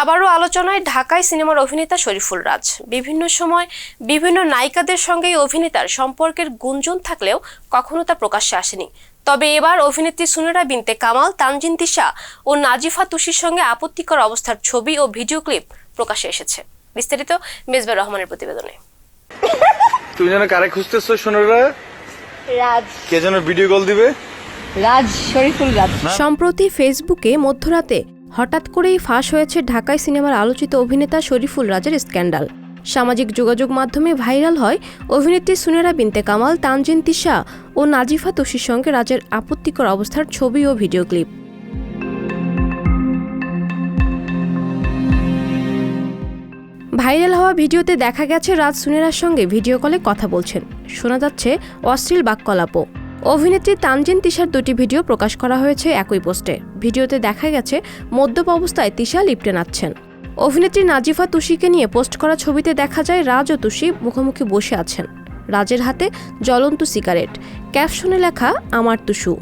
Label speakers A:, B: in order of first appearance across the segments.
A: আবারও আলোচনায় ঢাকায় সিনেমার অভিনেতা শরীফুল রাজ। বিভিন্ন সময় বিভিন্ন নায়িকাদের সঙ্গে অভিনেতার সম্পর্কের গুঞ্জন থাকলেও কখনো তা প্রকাশ্যে আসেনি। তবে এবার অভিনেত্রী সুনেরা বিনতে কামাল, তানজিন তিশা ও নাজিফা তুষির সঙ্গে আপত্তিকর অবস্থার ছবি ও ভিডিও ক্লিপ প্রকাশ্যে এসেছে। বিস্তারিত মেজবা রহমানের প্রতিবেদনে।
B: তুমি যেন কারে খুঁজতেছো সুনেরা?
C: রাজ।
B: কে যেন ভিডিও কল দিবে?
C: রাজ, শরীফুল রাজ।
A: সম্প্রতি ফেসবুকে মধ্যরাতে হঠাৎ করেই ফাঁস হয়েছে ঢাকায় সিনেমার আলোচিত অভিনেতা শরীফুল রাজের স্ক্যান্ডাল। সামাজিক যোগাযোগ মাধ্যমে ভাইরাল হয় অভিনেত্রী সুনেরা বিনতে কামাল, তানজিন তিশা ও নাজিফা তুষির সঙ্গে রাজের আপত্তিকর অবস্থার ছবি ও ভিডিও ক্লিপ। ভাইরাল হওয়া ভিডিওতে দেখা গেছে রাজ সুনেরার সঙ্গে ভিডিও কলে কথা বলছেন। শোনা যাচ্ছে অশ্লীল বাক্যালাপও। অভিনেত্রী তানজিন তিশার দুটি ভিডিও প্রকাশ করা হয়েছে একই পোস্টে। ভিডিওতে দেখা গেছে মদ্যপ অবস্থায় তিশা লিপ্টে নাচছেন। অভিনেত্রী নাজিফা তুষিকে নিয়ে পোস্ট করা ছবিতে দেখা যায় রাজ ও তুষি মুখোমুখি বসে আছেন। রাজের হাতে জ্বলন্ত সিগারেট, ক্যাপশনে লেখা আমার তুষু।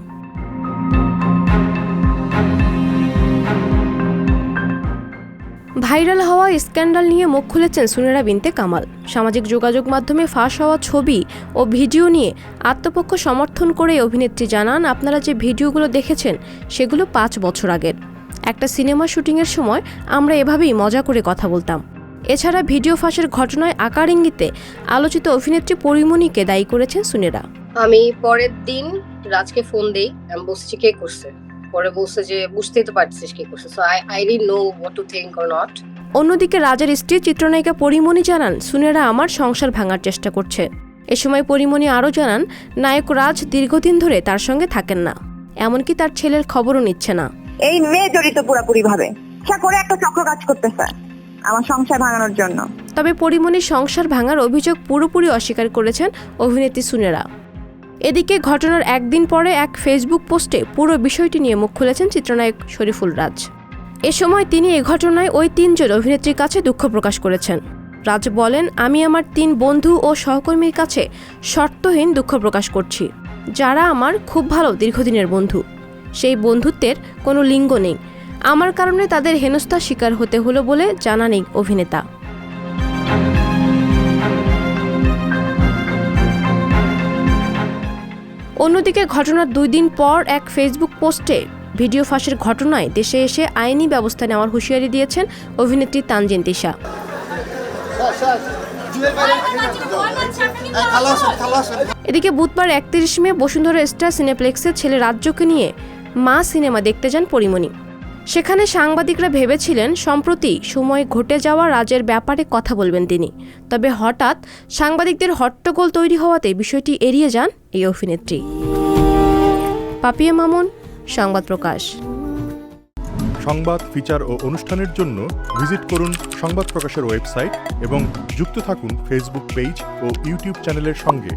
A: ভাইরাল হওয়া স্ক্যান্ডাল নিয়ে মুখ খুলেছেন সুনেরা বিনতে কামাল। সামাজিক যোগাযোগ মাধ্যমে ফাঁস হওয়া ছবি ও ভিডিও নিয়ে আত্মপক্ষ সমর্থন করে অভিনেত্রী জানান, আপনারা যে ভিডিওগুলো দেখেছেন সেগুলো 5 বছর আগের। একটা সিনেমা শুটিংয়ের সময় আমরা এভাবেই মজা করে কথা বলতাম। এছাড়া ভিডিও ফাঁসের ঘটনায় আকার ইঙ্গিতে আলোচিত অভিনেত্রী পরিমণিকে দায়ী করেছেন সুনেরা।
D: আমি পরের দিন রাজকে ফোন দেই, আমি বলছি কে করছে, পরে বলছে যে বুঝতেই তো পারছিস কে করছে, so I didn't know what to think or not.
A: অন্যদিকে রাজের স্ত্রী চিত্রনায়িকা পরিমণি জানান, সুনেরা আমার সংসার ভাঙার চেষ্টা করছে। এ সময় পরিমণি আরও জানান, নায়ক রাজ দীর্ঘদিন ধরে তার সঙ্গে থাকেন না, এমনকি তার ছেলের খবরও নিচ্ছে না।
E: এই মেয়ে জড়িত পুরোপুরি ভাবে, সে করে একটা চক্র কাজ করতেছে আমার সংসার ভাঙানোর জন্য।
A: তবে পরিমণির সংসার ভাঙার অভিযোগ পুরোপুরি অস্বীকার করেছেন অভিনেত্রী সুনেরা। এদিকে ঘটনার একদিন পরে এক ফেসবুক পোস্টে পুরো বিষয়টি নিয়ে মুখ খুলেছেন চিত্রনায়ক শরীফুল রাজ। এ সময় তিনি এ ঘটনায় ওই 3 জন অভিনেত্রীর কাছে দুঃখ প্রকাশ করেছেন। রাজ বলেন, আমি আমার 3 বন্ধু ও সহকর্মীর কাছে শর্তহীন দুঃখ প্রকাশ করছি, যারা আমার খুব ভালো দীর্ঘদিনের বন্ধু। সেই বন্ধুত্বের কোনো লিঙ্গ নেই। আমার কারণে তাদের হেনস্থার শিকার হতে হলো বলে জানান এই অভিনেতা। অন্যদিকে ঘটনার 2 দিন পর এক ফেসবুক পোস্টে ভিডিও ফাঁসের ঘটনায় দেশে এসে আইনি ব্যবস্থা নেওয়ার হুঁশিয়ারি দিয়েছেন অভিনেত্রী তানজিন তিশা। এদিকে বুধবার 31 মে বসুন্ধরা স্টার সিনেপ্লেক্সে ছেলে রাজ্যকে নিয়ে মা সিনেমা দেখতে যান পরিমণি। সেখানে সাংবাদিকরা ভেবেছিলেন সম্প্রতি সময় ঘটে যাওয়া রাজের ব্যাপারে কথা বলবেন তিনি। তবে হঠাৎ সাংবাদিকদের হট্টগোল তৈরি হওয়াতে বিষয়টি এড়িয়ে যান এই অভিনেত্রী। পাপিয়া মামুন, সংবাদ প্রকাশ।
F: সংবাদ, ফিচার ও অনুষ্ঠানের জন্য ভিজিট করুন সংবাদ প্রকাশের ওয়েবসাইট এবং যুক্ত থাকুন ফেসবুক পেজ ও ইউটিউব চ্যানেলের সঙ্গে।